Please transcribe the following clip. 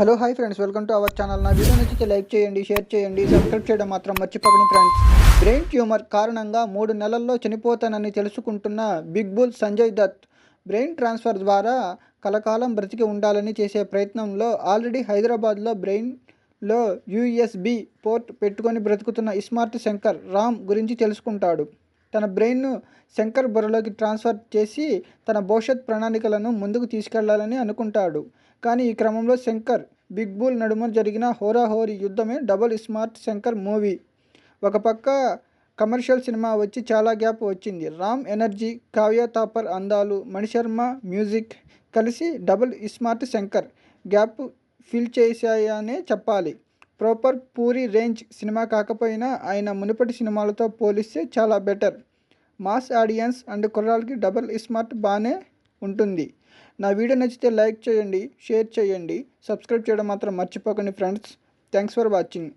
Hello hi friends, welcome to our channel. నా video నచ్చితే like చేయండి, షేర్ చేయండి, సబ్స్క్రైబ్ చేయడం మాత్రం మర్చిపోకండి ఫ్రెండ్స్. బ్రెయిన్ ట్యూమర్ కారణంగా 3 నెలల్లో చనిపోతానని తెలుసుకుంటున్న big bull Sanjay Dutt brain transfer ద్వారా కలకాలం బ్రతికి ఉండాలని చేసే ప్రయత్నంలో ఆల్రెడీ హైదరాబాద్లో బ్రెయిన్లో యూఎస్బి పోర్ట్ పెట్టుకొని బ్రతుకుతున్న ఇస్మార్ట్ శంకర్ రామ్ గురించి తెలుసుకుంటాడు. తన బ్రెయిన్ను శంకర్ బుర్రలోకి ట్రాన్స్ఫర్ చేసి తన భవిష్యత్ ప్రణాళికలను ముందుకు తీసుకెళ్లాలని అనుకుంటాడు. కానీ ఈ క్రమంలో శంకర్, బిగ్ బుల్ నడుమ జరిగిన హోరాహోరీ యుద్ధమే డబుల్ స్మార్ట్ శంకర్ మూవీ. ఒక పక్క కమర్షియల్ సినిమా వచ్చి చాలా గ్యాప్ వచ్చింది. రామ్ ఎనర్జీ, కావ్య తాపర్ అందాలు, మణిశర్మ మ్యూజిక్ కలిసి double smart Shankar gap fill చేశాయనే చెప్పాలి. ప్రాపర్ పూరి రేంజ్ సినిమా కాకపోయినా ఆయన మునుపటి సినిమాలతో పోలిస్తే చాలా బెటర్. మాస్ ఆడియన్స్ అండ్ కుర్రాళ్ళకి డబుల్ స్మార్ట్ బాగానే ఉంటుంది. నా వీడియో నచ్చితే లైక్ చేయండి, షేర్ చేయండి, సబ్స్క్రైబ్ చేయడం మాత్రం మర్చిపోకండి ఫ్రెండ్స్. Thanks for watching.